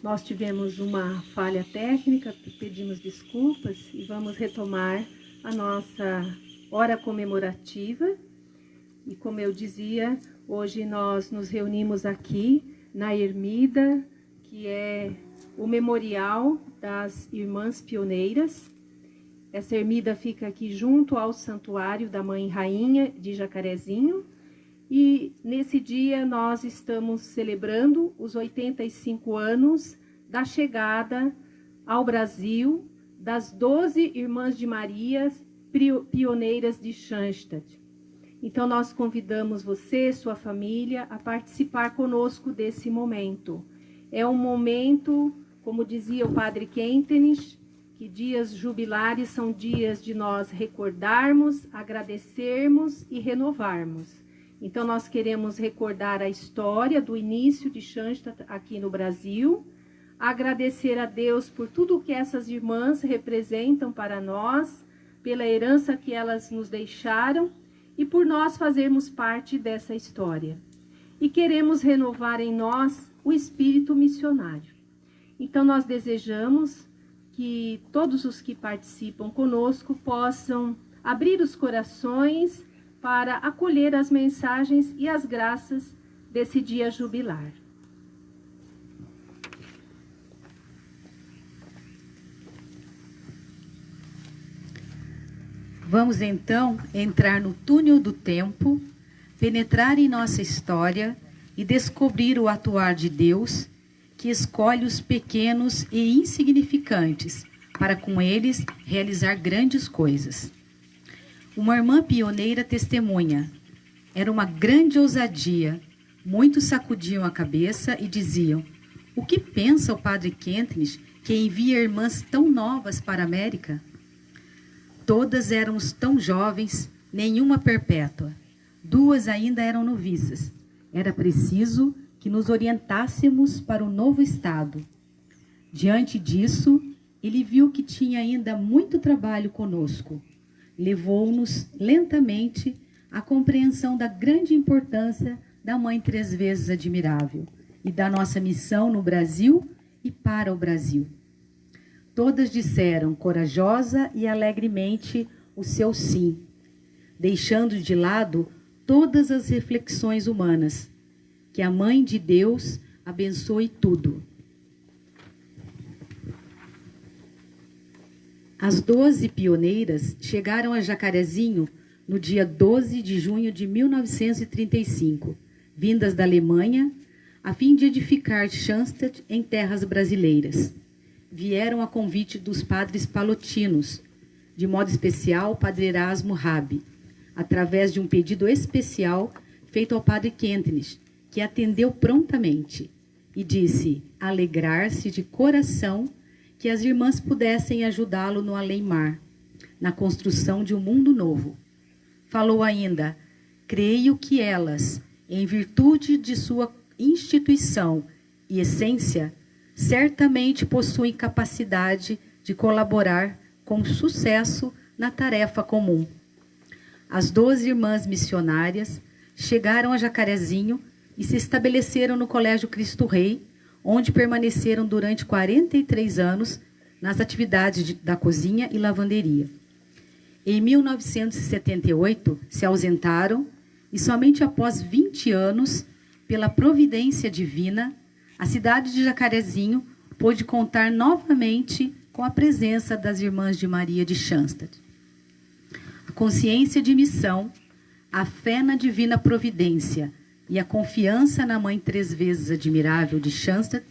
Nós tivemos uma falha técnica, pedimos desculpas e vamos retomar a nossa hora comemorativa. E como eu dizia, hoje nós nos reunimos aqui na Ermida, que é o memorial das Irmãs Pioneiras. Essa ermida fica aqui junto ao Santuário da Mãe Rainha de Jacarezinho. E nesse dia nós estamos celebrando os 85 anos da chegada ao Brasil das 12 Irmãs de Maria Pioneiras de Schanstatt. Então nós convidamos você, sua família, a participar conosco desse momento. É um momento, como dizia o Padre Kentenich, que dias jubilares são dias de nós recordarmos, agradecermos e renovarmos. Então, nós queremos recordar a história do início de Schanstatt aqui no Brasil, agradecer a Deus por tudo que essas irmãs representam para nós, pela herança que elas nos deixaram e por nós fazermos parte dessa história. E queremos renovar em nós o espírito missionário. Então, nós desejamos que todos os que participam conosco possam abrir os corações para acolher as mensagens e as graças desse dia jubilar. Vamos então entrar no túnel do tempo, penetrar em nossa história e descobrir o atuar de Deus, que escolhe os pequenos e insignificantes para com eles realizar grandes coisas. Uma irmã pioneira testemunha. Era uma grande ousadia. Muitos sacudiam a cabeça e diziam: o que pensa o Padre Kentenich que envia irmãs tão novas para a América? Todas éramos tão jovens, nenhuma perpétua. 2 ainda eram noviças. Era preciso que nos orientássemos para o novo estado. Diante disso, ele viu que tinha ainda muito trabalho conosco. Levou-nos lentamente à compreensão da grande importância da Mãe Três Vezes Admirável e da nossa missão no Brasil e para o Brasil. Todas disseram corajosa e alegremente o seu sim, deixando de lado todas as reflexões humanas. Que a Mãe de Deus abençoe tudo. As 12 pioneiras chegaram a Jacarezinho no dia 12 de junho de 1935, vindas da Alemanha, a fim de edificar Schanstatt em terras brasileiras. Vieram a convite dos padres palotinos, de modo especial o padre Erasmo Rabi, através de um pedido especial feito ao padre Kentenich, que atendeu prontamente e disse alegrar-se de coração que as irmãs pudessem ajudá-lo no além-mar, na construção de um mundo novo. Falou ainda: creio que elas, em virtude de sua instituição e essência, certamente possuem capacidade de colaborar com sucesso na tarefa comum. As 12 irmãs missionárias chegaram a Jacarezinho e se estabeleceram no Colégio Cristo Rei, onde permaneceram durante 43 anos nas atividades da cozinha e lavanderia. Em 1978, se ausentaram e somente após 20 anos, pela providência divina, a cidade de Jacarezinho pôde contar novamente com a presença das Irmãs de Maria de Schanstatt. A consciência de missão, a fé na divina providência e a confiança na Mãe Três Vezes Admirável de Schanstatt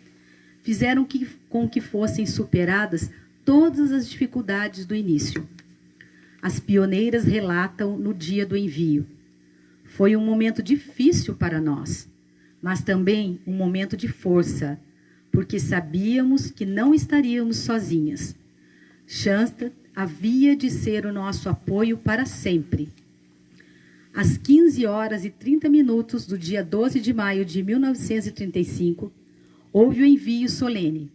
fizeram com que fossem superadas todas as dificuldades do início. As pioneiras relatam no dia do envio: foi um momento difícil para nós, mas também um momento de força, porque sabíamos que não estaríamos sozinhas. Schanstatt havia de ser o nosso apoio para sempre. Às 15h30 do dia 12 de maio de 1935, houve o envio solene.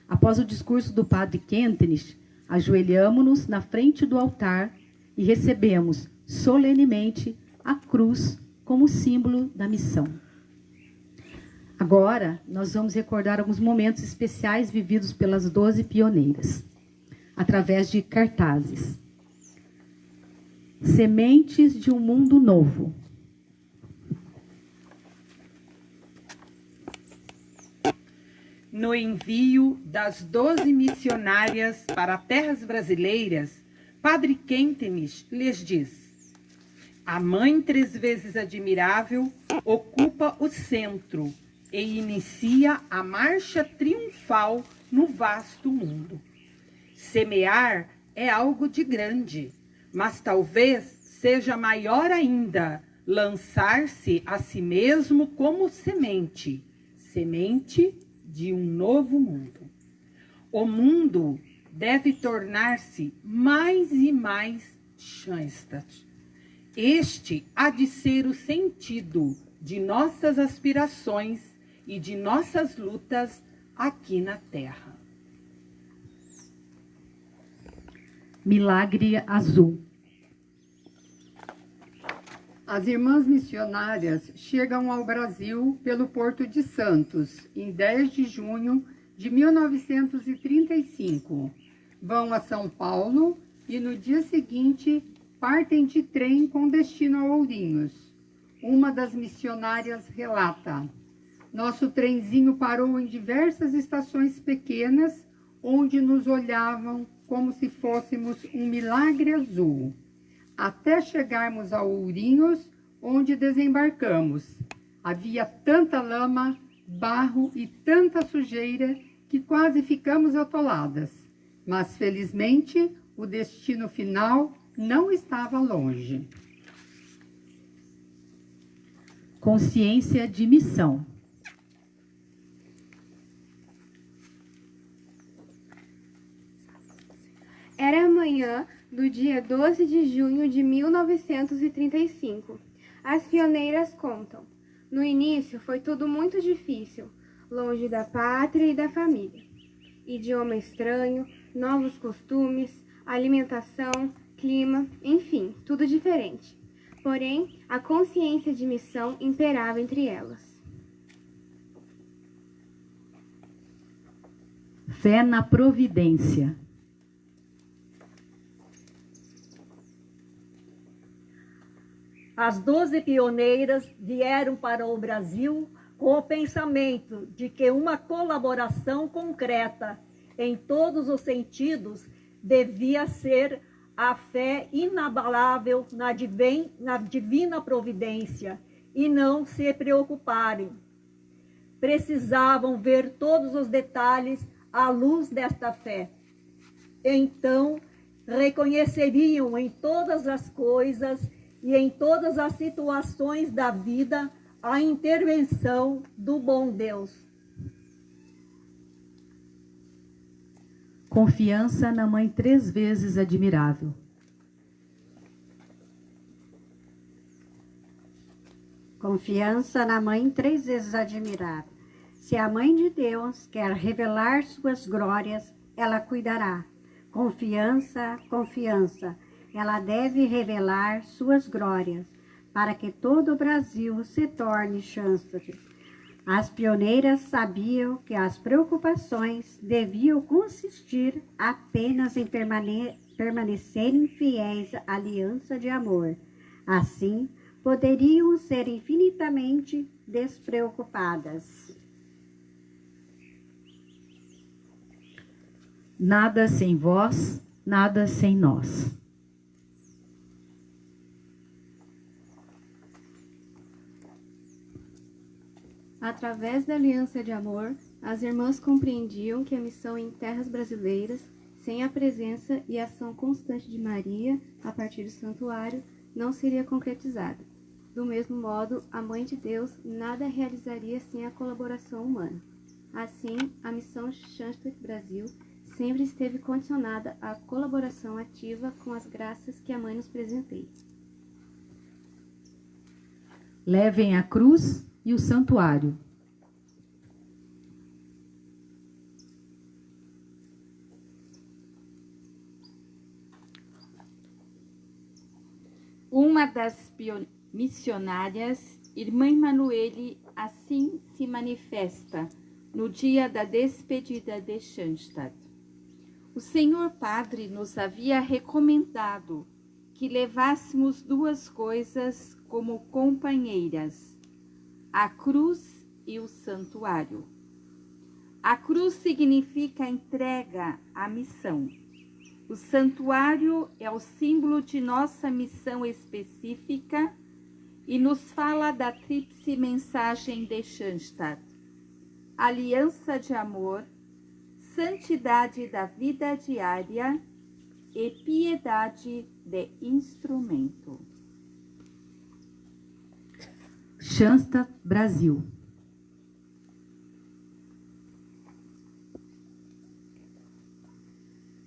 Após o discurso do padre Kentenich, ajoelhamo-nos na frente do altar e recebemos solenemente a cruz como símbolo da missão. Agora, nós vamos recordar alguns momentos especiais vividos pelas 12 pioneiras, através de cartazes. Sementes de um mundo novo. No envio das 12 missionárias para terras brasileiras, Padre Kentenich lhes diz: a Mãe Três Vezes Admirável ocupa o centro e inicia a marcha triunfal no vasto mundo. Semear é algo de grande, mas talvez seja maior ainda lançar-se a si mesmo como semente, semente de um novo mundo. O mundo deve tornar-se mais e mais Schanstatt. Este há de ser o sentido de nossas aspirações e de nossas lutas aqui na Terra. Milagre Azul. As irmãs missionárias chegam ao Brasil pelo Porto de Santos, em 10 de junho de 1935. Vão a São Paulo e no dia seguinte partem de trem com destino a Ourinhos. Uma das missionárias relata: nosso trenzinho parou em diversas estações pequenas, onde nos olhavam como se fôssemos um milagre azul, até chegarmos a Ourinhos, onde desembarcamos. Havia tanta lama, barro e tanta sujeira que quase ficamos atoladas. Mas, felizmente, o destino final não estava longe. Consciência de missão. Era a manhã do dia 12 de junho de 1935. As pioneiras contam: no início foi tudo muito difícil, longe da pátria e da família. Idioma estranho, novos costumes, alimentação, clima, enfim, tudo diferente. Porém, a consciência de missão imperava entre elas. Fé na providência. As 12 pioneiras vieram para o Brasil com o pensamento de que uma colaboração concreta, em todos os sentidos, devia ser a fé inabalável na divina providência e não se preocuparem. Precisavam ver todos os detalhes à luz desta fé. Então, reconheceriam em todas as coisas e em todas as situações da vida a intervenção do bom Deus. Confiança na Mãe Três Vezes Admirável. Confiança na Mãe Três Vezes Admirável. Se a Mãe de Deus quer revelar suas glórias, ela cuidará. Confiança, confiança. Ela deve revelar suas glórias, para que todo o Brasil se torne Schanstatt. As pioneiras sabiam que as preocupações deviam consistir apenas em permanecerem fiéis à aliança de amor. Assim, poderiam ser infinitamente despreocupadas. Nada sem vós, nada sem nós. Através da aliança de amor, as irmãs compreendiam que a missão em terras brasileiras, sem a presença e ação constante de Maria, a partir do santuário, não seria concretizada. Do mesmo modo, a Mãe de Deus nada realizaria sem a colaboração humana. Assim, a missão Schanstatt Brasil sempre esteve condicionada à colaboração ativa com as graças que a Mãe nos presenteia. Levem a cruz e o santuário. Uma das missionárias, Irmã Emanuele, assim se manifesta no dia da despedida de Schanstatt. O Senhor Padre nos havia recomendado que levássemos duas coisas como companheiras, a cruz e o santuário. A cruz significa entrega à missão. O santuário é o símbolo de nossa missão específica e nos fala da tríplice mensagem de Schanstatt: aliança de amor, santidade da vida diária e piedade de instrumento. Schanstatt, Brasil.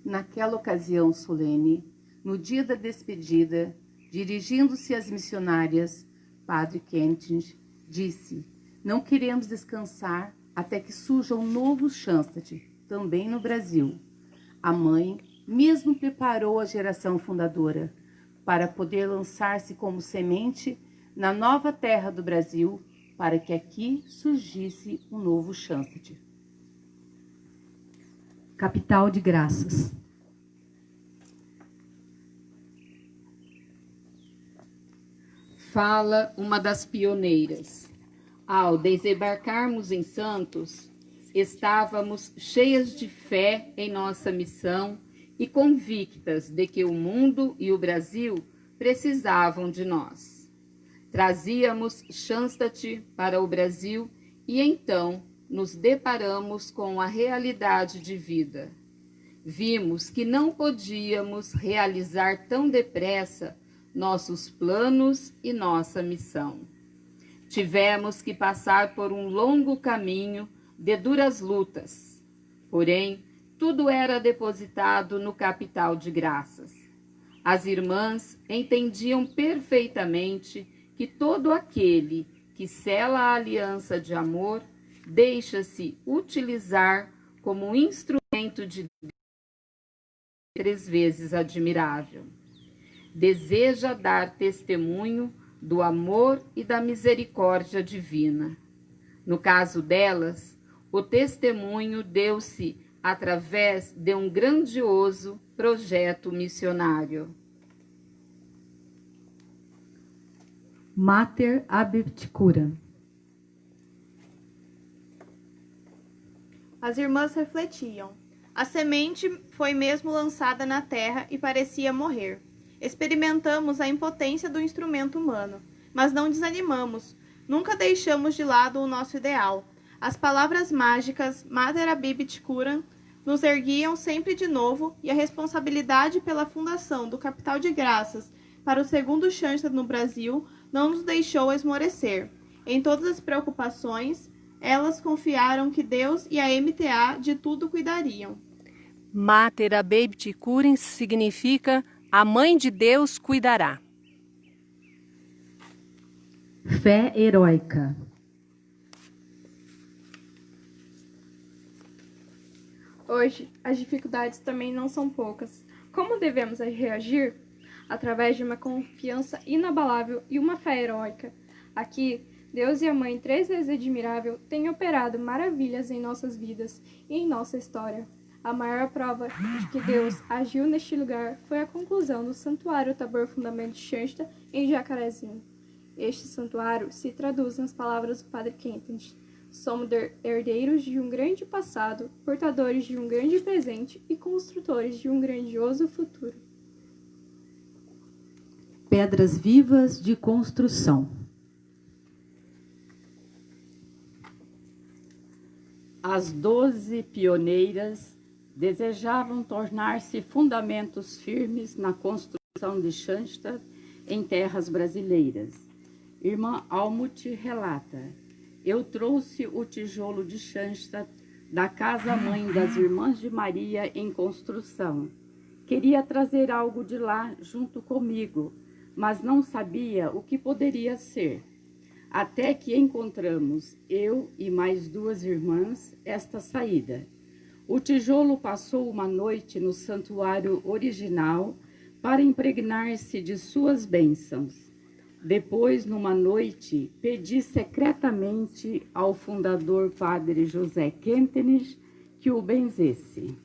Naquela ocasião solene, no dia da despedida, dirigindo-se às missionárias, Padre Kentinch disse: não queremos descansar até que surja um novo Schanstatt, também no Brasil. A mãe mesmo preparou a geração fundadora para poder lançar-se como semente na nova terra do Brasil, para que aqui surgisse um novo Schanstatt. Capital de Graças. Fala uma das pioneiras. Ao desembarcarmos em Santos, estávamos cheias de fé em nossa missão e convictas de que o mundo e o Brasil precisavam de nós. Trazíamos Schanstatt para o Brasil e então nos deparamos com a realidade de vida. Vimos que não podíamos realizar tão depressa nossos planos e nossa missão. Tivemos que passar por um longo caminho de duras lutas. Porém, tudo era depositado no capital de graças. As irmãs entendiam perfeitamente que todo aquele que sela a aliança de amor deixa-se utilizar como instrumento de Deus, 3 vezes admirável. Deseja dar testemunho do amor e da misericórdia divina. No caso delas, o testemunho deu-se através de um grandioso projeto missionário. Mater Abiptikura. As irmãs refletiam. A semente foi mesmo lançada na terra e parecia morrer. Experimentamos a impotência do instrumento humano, mas não desanimamos. Nunca deixamos de lado o nosso ideal. As palavras mágicas Mater Abiptikura nos erguiam sempre de novo e a responsabilidade pela fundação do Capital de Graças para o segundo Schanstatt no Brasil não nos deixou esmorecer. Em todas as preocupações, elas confiaram que Deus e a MTA de tudo cuidariam. Mater Abiptikura significa a Mãe de Deus cuidará. Fé heróica. Hoje, as dificuldades também não são poucas. Como devemos reagir? Através de uma confiança inabalável e uma fé heróica. Aqui, Deus e a Mãe 3 vezes admirável têm operado maravilhas em nossas vidas e em nossa história. A maior prova de que Deus agiu neste lugar foi a conclusão do Santuário Tabor Fundamento de Schanstatt em Jacarezinho. Este santuário se traduz nas palavras do Padre Kentinch: somos herdeiros de um grande passado, portadores de um grande presente e construtores de um grandioso futuro. Pedras vivas de construção. As 12 pioneiras desejavam tornar-se fundamentos firmes na construção de Schanstatt em terras brasileiras. Irmã Almut relata: eu trouxe o tijolo de Schanstatt da casa-mãe das Irmãs de Maria em construção. Queria trazer algo de lá junto comigo, mas não sabia o que poderia ser. Até que encontramos, eu e mais 2 irmãs, esta saída. O tijolo passou uma noite no santuário original, para impregnar-se de suas bênçãos. Depois, numa noite, pedi secretamente ao fundador padre José Quentenes que o benzesse.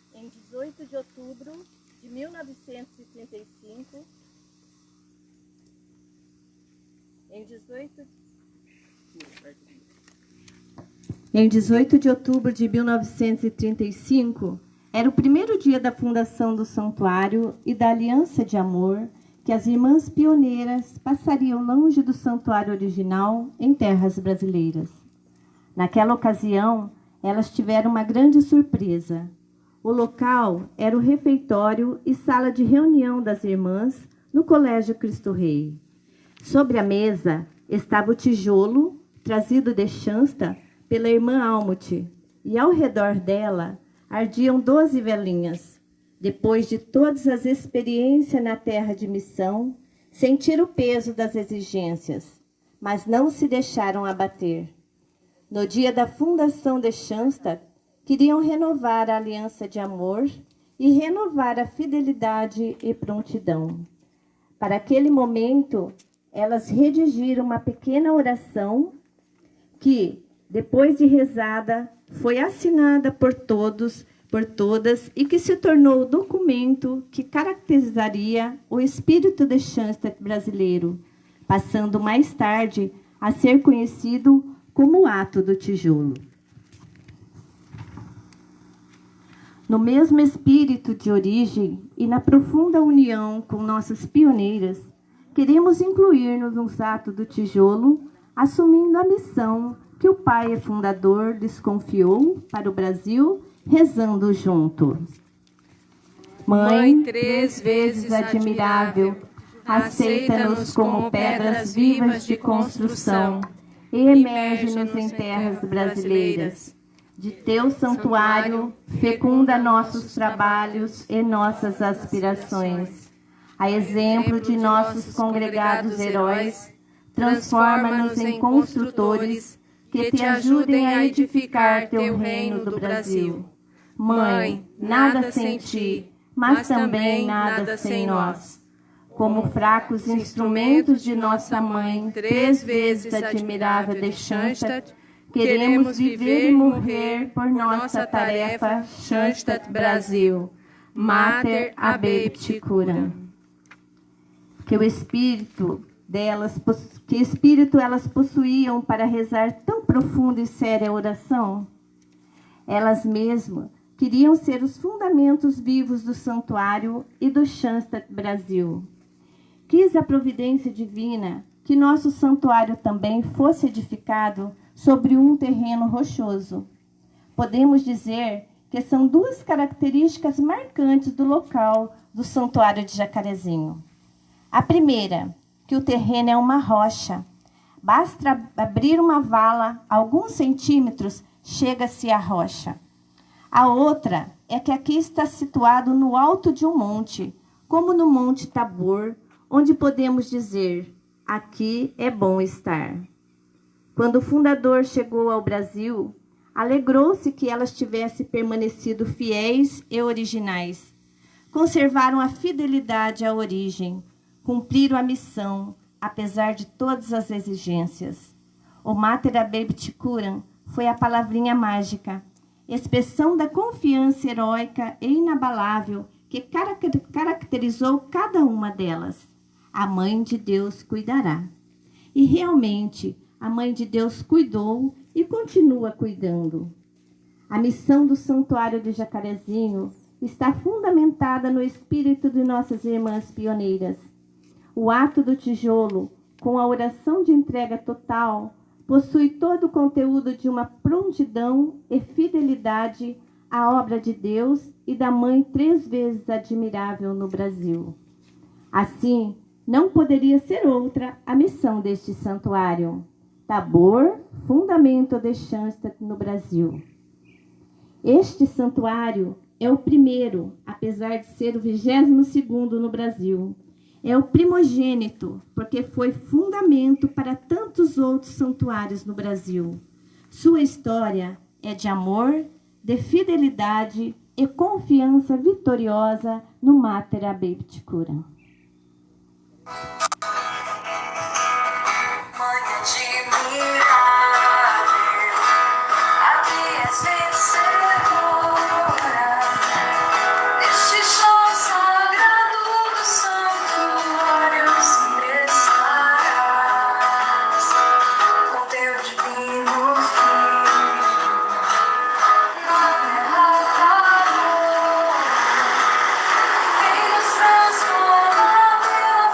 Em 18 de outubro de 1935, Em 18 de outubro de 1935, era o primeiro dia da fundação do santuário e da aliança de amor que as irmãs pioneiras passariam longe do santuário original em terras brasileiras. Naquela ocasião, elas tiveram uma grande surpresa. O local era o refeitório e sala de reunião das irmãs no Colégio Cristo Rei. Sobre a mesa estava o tijolo trazido de Schanstatt pela irmã Almut, e ao redor dela ardiam 12 velinhas. Depois de todas as experiências na terra de missão, sentiram o peso das exigências, mas não se deixaram abater. No dia da fundação de Schanstatt, queriam renovar a aliança de amor e renovar a fidelidade e prontidão. Para aquele momento, elas redigiram uma pequena oração que, depois de rezada, foi assinada por todos, por todas, e que se tornou o documento que caracterizaria o espírito de Schanstatt brasileiro, passando mais tarde a ser conhecido como o ato do tijolo. No mesmo espírito de origem e na profunda união com nossas pioneiras, queremos incluir-nos no ato do tijolo, assumindo a missão que o pai fundador lhes confiou para o Brasil, rezando junto. Mãe, três vezes admirável, aceita-nos como pedras vivas de construção e emerge-nos em terras brasileiras. De teu santuário, fecunda nossos trabalhos e nossas aspirações. A exemplo de nossos congregados heróis, transforma-nos em construtores que te ajudem a edificar teu reino do Brasil. Mãe, nada sem ti, mas também nada sem nós. Como fracos instrumentos de nossa mãe, três vezes admirável de Schanstatt, queremos viver e morrer por nossa tarefa, Schanstatt Brasil, Mater Habebat Cura. Que espírito elas possuíam para rezar tão profunda e séria oração? Elas mesmas queriam ser os fundamentos vivos do santuário e do Schanstatt Brasil. Quis a providência divina que nosso santuário também fosse edificado sobre um terreno rochoso. Podemos dizer que são duas características marcantes do local do Santuário de Jacarezinho. A primeira, que o terreno é uma rocha. Basta abrir uma vala, alguns centímetros, chega-se à rocha. A outra é que aqui está situado no alto de um monte, como no Monte Tabor, onde podemos dizer, aqui é bom estar. Quando o fundador chegou ao Brasil, alegrou-se que elas tivessem permanecido fiéis e originais. Conservaram a fidelidade à origem, cumpriram a missão, apesar de todas as exigências. O Mater Habebat Cura foi a palavrinha mágica, expressão da confiança heróica e inabalável que caracterizou cada uma delas. A Mãe de Deus cuidará. E realmente, a Mãe de Deus cuidou e continua cuidando. A missão do Santuário de Jacarezinho está fundamentada no espírito de nossas irmãs pioneiras. O ato do tijolo, com a oração de entrega total, possui todo o conteúdo de uma prontidão e fidelidade à obra de Deus e da Mãe três vezes admirável no Brasil. Assim, não poderia ser outra a missão deste santuário. Tabor, fundamento de Schanstatt no Brasil. Este santuário é o primeiro, apesar de ser o 22º no Brasil. É o primogênito, porque foi fundamento para tantos outros santuários no Brasil. Sua história é de amor, de fidelidade e confiança vitoriosa no Mater Habebat Cura.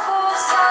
Força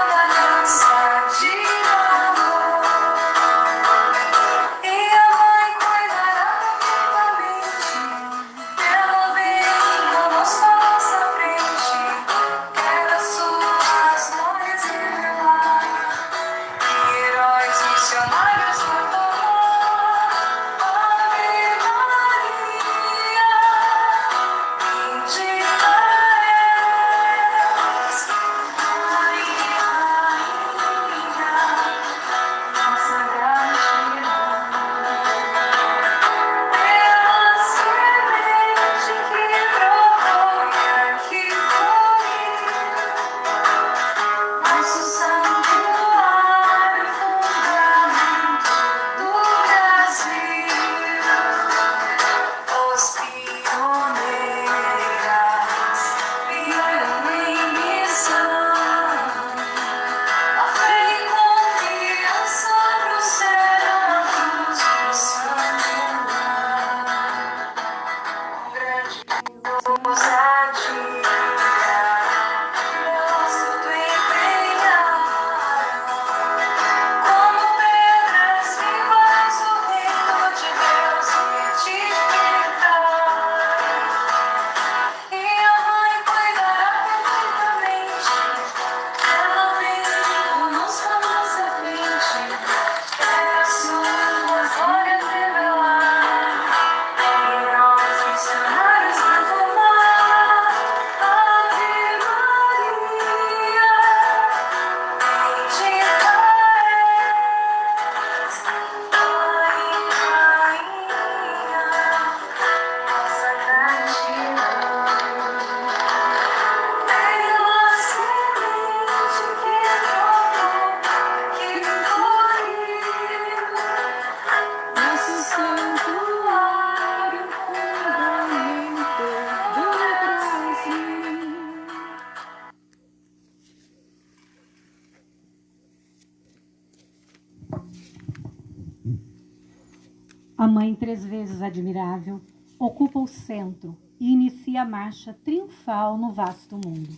A Mãe Três Vezes Admirável ocupa o centro e inicia a marcha triunfal no vasto mundo.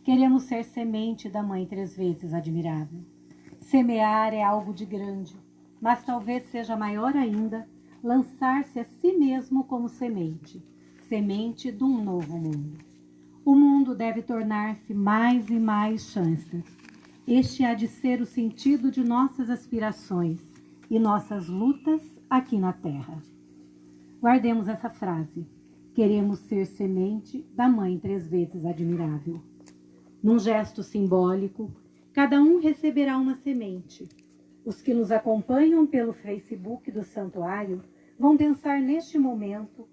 Queremos ser semente da Mãe Três Vezes Admirável. Semear é algo de grande, mas talvez seja maior ainda lançar-se a si mesmo como semente, semente de um novo mundo. O mundo deve tornar-se mais e mais Shanstad. Este há de ser o sentido de nossas aspirações e nossas lutas aqui na Terra. Guardemos essa frase. Queremos ser semente da Mãe Três Vezes Admirável. Num gesto simbólico, cada um receberá uma semente. Os que nos acompanham pelo Facebook do Santuário vão pensar neste momento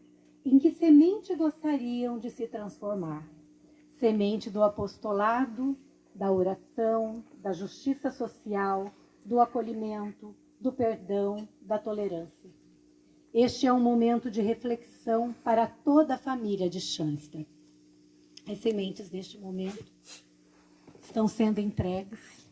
em que semente gostariam de se transformar. Semente do apostolado, da oração, da justiça social, do acolhimento, do perdão, da tolerância. Este é um momento de reflexão para toda a família de Shanstad. As sementes neste momento estão sendo entregues.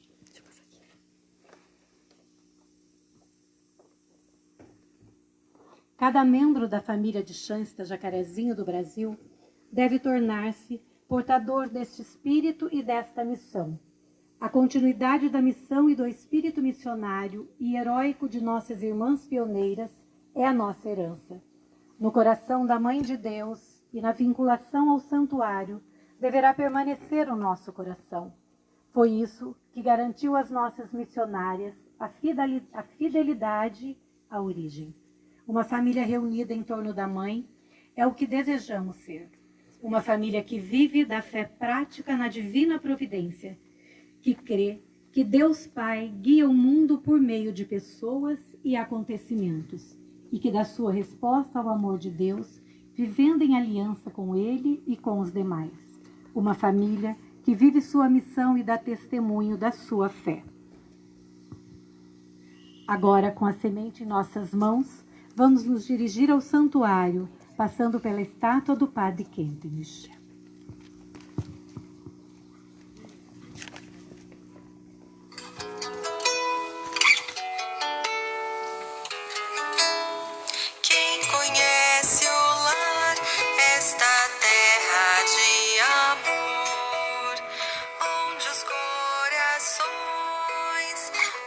Cada membro da família de Shanstad Jacarezinho do Brasil deve tornar-se portador deste espírito e desta missão. A continuidade da missão e do espírito missionário e heróico de nossas irmãs pioneiras é a nossa herança. No coração da Mãe de Deus e na vinculação ao santuário deverá permanecer o nosso coração. Foi isso que garantiu às nossas missionárias a fidelidade à origem. Uma família reunida em torno da Mãe é o que desejamos ser. Uma família que vive da fé prática na divina providência, que crê que Deus Pai guia o mundo por meio de pessoas e acontecimentos, e que dá sua resposta ao amor de Deus, vivendo em aliança com Ele e com os demais. Uma família que vive sua missão e dá testemunho da sua fé. Agora, com a semente em nossas mãos, vamos nos dirigir ao santuário, passando pela estátua do Padre Kentenich. Quem conhece o lar, esta terra de amor, onde os corações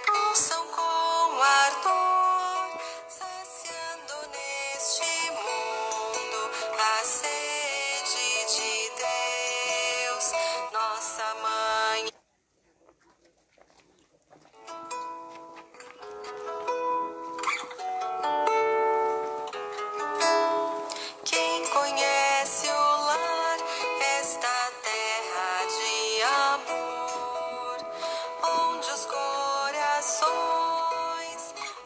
pulsam com ardor, saciando neste mundo a sede de Deus, nossa mãe. Quem conhece o lar, esta terra de amor, onde os corações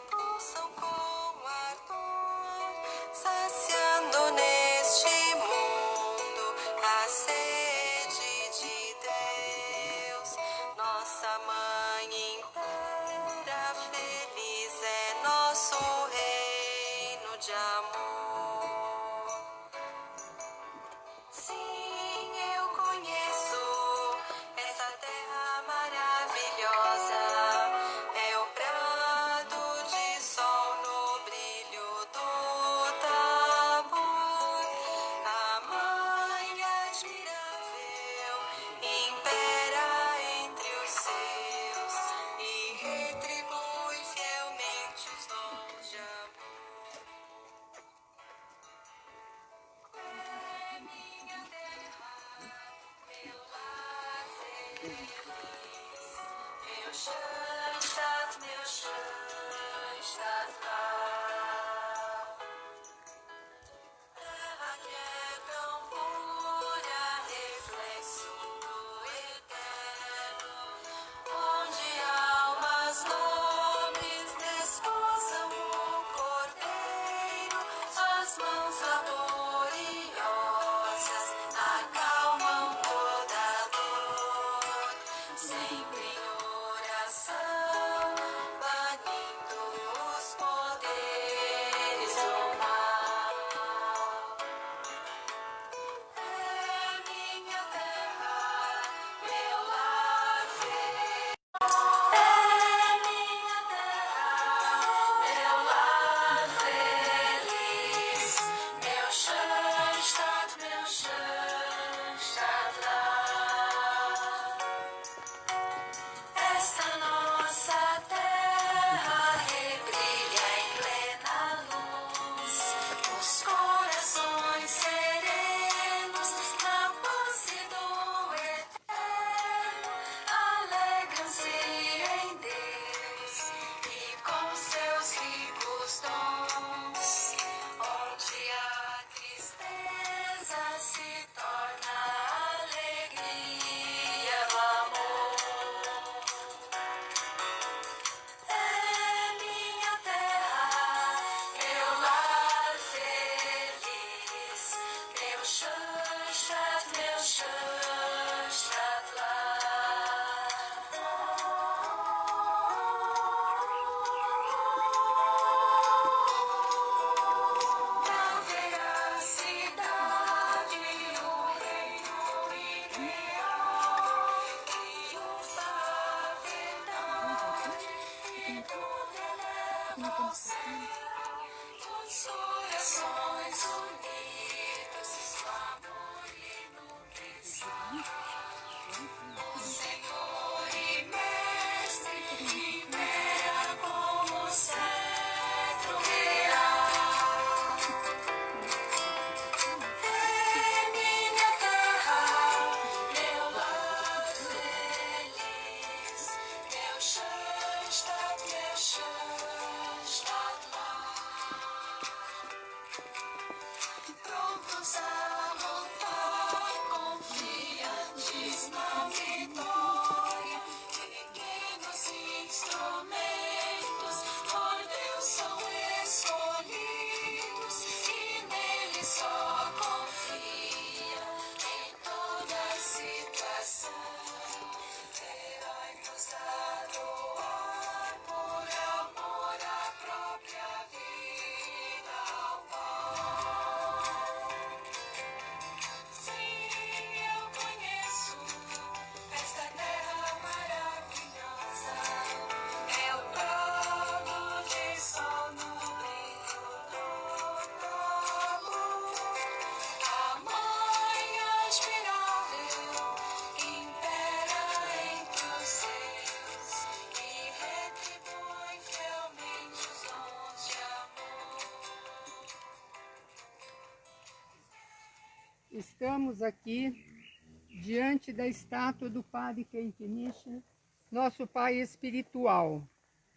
pulsam com ardor, saciando neste mundo a sede de Deus, nossa mãe inteira feliz é nosso reino de amor. Sim, eu conheço essa terra maravilhosa. É o prado de sol no brilho do tambor. A mãe admirável impera entre os seus e retribui fielmente os dons de amor. É minha terra, meu lar feliz, meu Shanstad lá. Terra que é tão pura, reflexo do eterno, onde almas nobres desposam o cordeiro, suas mãos laboriosas acalmam toda dor, sempre em oração, banindo os você, os corações unidos, no amor e no pensar. O Senhor e Mestre impera como cetro real. É minha terra, meu lar feliz, meu Schanstatt lá. Prontos a lutar, confiantes na vitória, pequenos instrumentos, por Deus são escolhidos, e nele só confia em toda situação. Herói-nos a doar por amor à própria vida ao pó. Sim, eu conheço esta terra maravilhosa. É o pôr de sol no brilho do amor. A mãe admirável impera entre os seus e retribui fielmente os dons de amor. Estamos aqui diante da estátua do Padre Quentinich, nosso pai espiritual.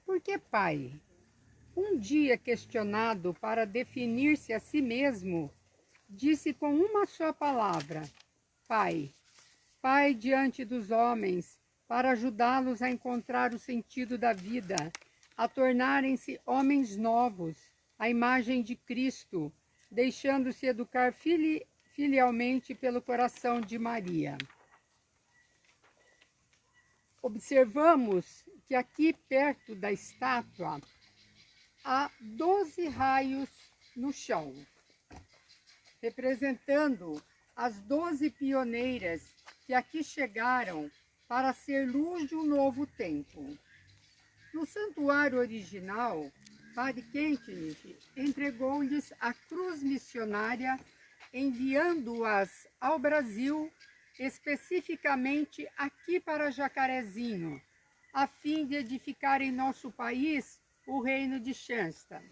Por que pai? Um dia questionado para definir-se a si mesmo, disse com uma só palavra: Pai. Pai diante dos homens, para ajudá-los a encontrar o sentido da vida, a tornarem-se homens novos, à imagem de Cristo, deixando-se educar filialmente pelo coração de Maria. Observamos que aqui perto da estátua há 12 raios no chão, representando as 12 pioneiras que aqui chegaram para ser luz de um novo tempo. No santuário original, Padre Quentinich entregou-lhes a cruz missionária, enviando-as ao Brasil, especificamente aqui para Jacarezinho, a fim de edificar em nosso país o reino de Schanstatt.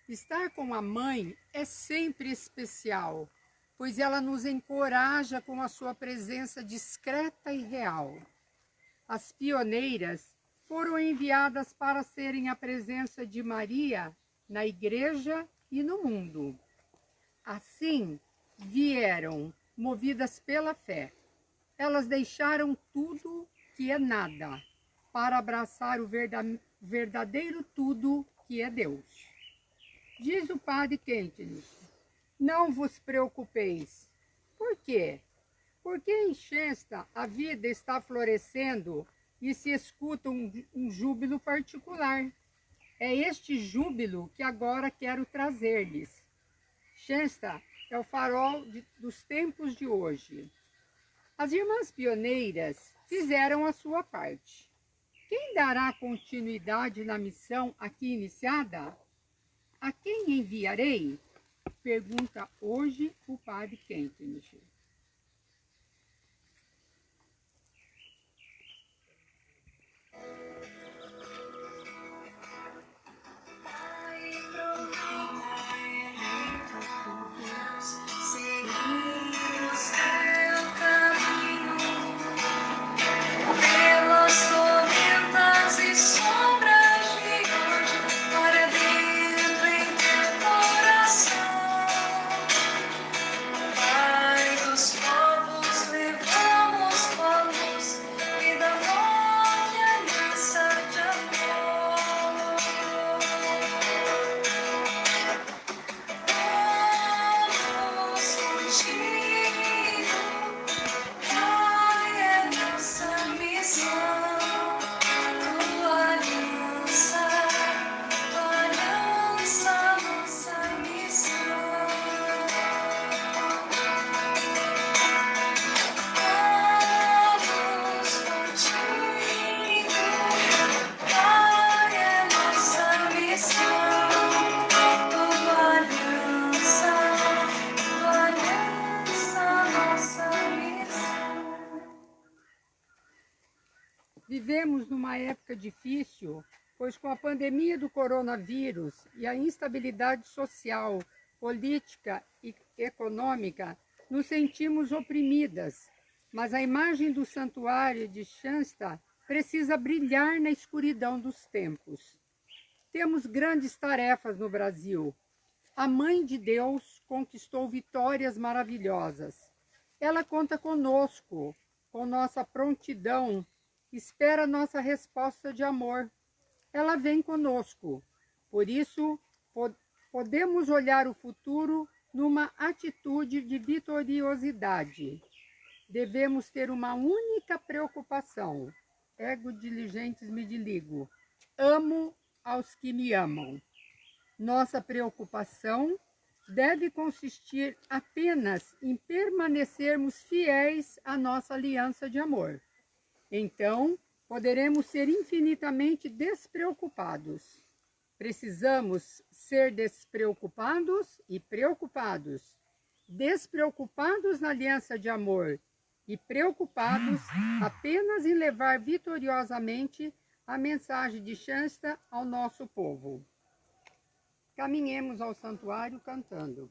Estar com a mãe é sempre especial, pois ela nos encoraja com a sua presença discreta e real. As pioneiras foram enviadas para serem a presença de Maria na igreja e no mundo. Assim, vieram, movidas pela fé. Elas deixaram tudo que é nada, para abraçar o verdadeiro tudo que é Deus. Diz o Padre Quentinich: não vos preocupeis. Por quê? Porque em Schanstatt a vida está florescendo e se escuta um júbilo particular. É este júbilo que agora quero trazer-lhes. Schanstatt é o farol dos tempos de hoje. As irmãs pioneiras fizeram a sua parte. Quem dará continuidade na missão aqui iniciada? A quem enviarei? Pergunta hoje o Padre Quentinich. Para dentro em teu coração, Pai. numa época difícil, pois com a pandemia do coronavírus e a instabilidade social, política e econômica, nos sentimos oprimidas, mas a imagem do santuário de Shansta precisa brilhar na escuridão dos tempos. Temos grandes tarefas no Brasil. A Mãe de Deus conquistou vitórias maravilhosas. Ela conta conosco, com nossa prontidão, espera nossa resposta de amor. Ela vem conosco. Por isso, podemos olhar o futuro numa atitude de vitoriosidade. Devemos ter uma única preocupação. Ego diligentes me desligo. Amo aos que me amam. Nossa preocupação deve consistir apenas em permanecermos fiéis à nossa aliança de amor. Então, poderemos ser infinitamente despreocupados. Precisamos ser despreocupados e preocupados. Despreocupados na aliança de amor e preocupados apenas em levar vitoriosamente a mensagem de Shansta ao nosso povo. Caminhemos ao santuário cantando.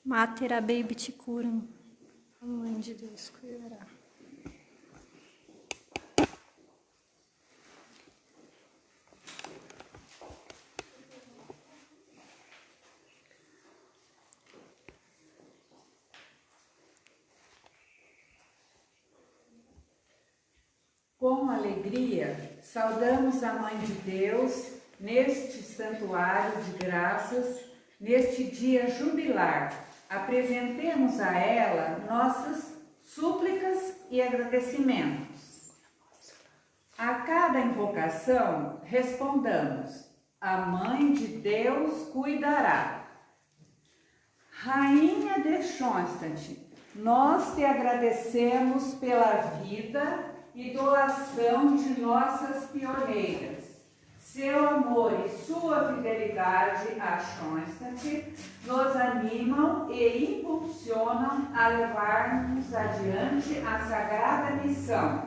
Mater habebit curam. A Mãe de Deus cuidará. Com alegria, saudamos a Mãe de Deus neste santuário de graças, neste dia jubilar. Apresentemos a ela nossas súplicas e agradecimentos. A cada invocação, respondamos: a Mãe de Deus cuidará. Rainha de Schoenstatt, nós te agradecemos pela vida e doação de nossas pioneiras. Seu amor e sua fidelidade a Schoenstatt nos animam e impulsionam a levar-nos adiante a sagrada missão.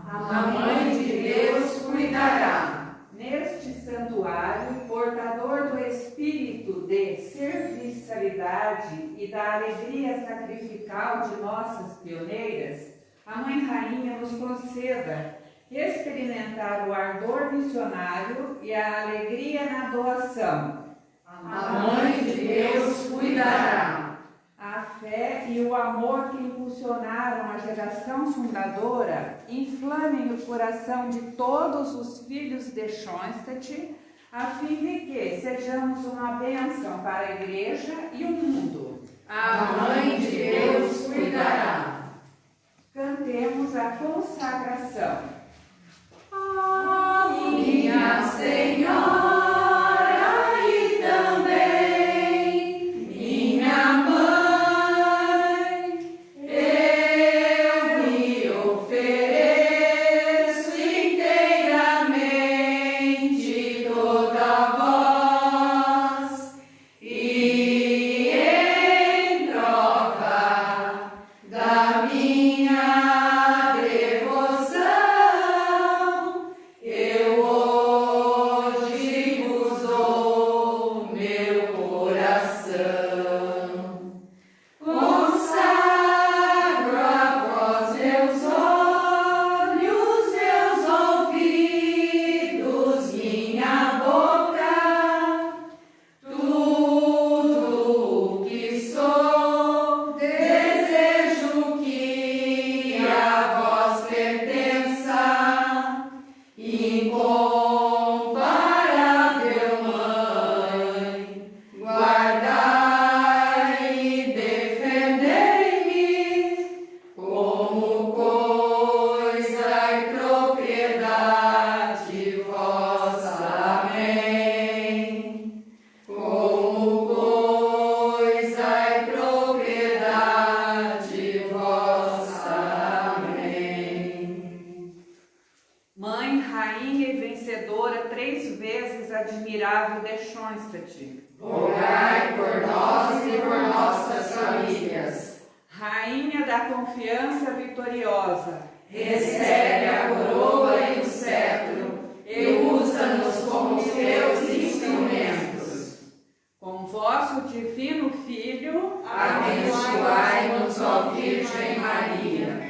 A Mãe de Deus cuidará. Neste santuário, portador do espírito de serviçalidade e da alegria sacrificial de nossas pioneiras, a Mãe Rainha nos conceda experimentar o ardor missionário e a alegria na doação. A Mãe de Deus cuidará. A fé e o amor que impulsionaram a geração fundadora inflamem o coração de todos os filhos de Schoenstatt, a fim de que sejamos uma bênção para a Igreja e o mundo. A Mãe de Deus cuidará. Cantemos a consagração. Minha Minha Senhora e também minha mãe, eu me ofereço inteiramente toda a voz e em troca da minha devoção, eu hoje vos dou meu coração. Consagro a vós meus olhos, meus ouvidos, minha boca, tudo o que sou, desejo que a vós pertença, incomparável Mãe, guardai e defendei-me como coisa e propriedade vossa. Amém. Como coisa e propriedade vossa. Amém. Mãe, rainha e vencedora, 3 vezes admirável de Schoenstatt, Rogai por nós e por nossas famílias. rainha da confiança vitoriosa, Recebe a coroa e o cetro e usa-nos como teus instrumentos. com vosso divino Filho, Abençoai-nos, ó Virgem Maria.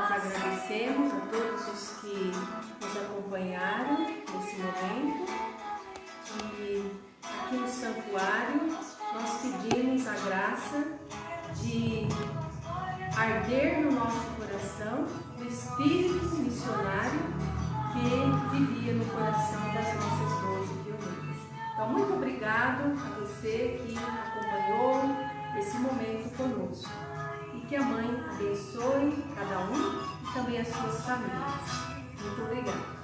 Agradecemos a todos os que nos acompanharam nesse momento e aqui no santuário nós pedimos a graça de arder no nosso coração o espírito missionário que vivia no coração das nossas 12 pioneiras. Então, muito obrigado a você que acompanhou esse momento conosco. E que a Mãe abençoe cada um e também as suas famílias. Muito obrigada.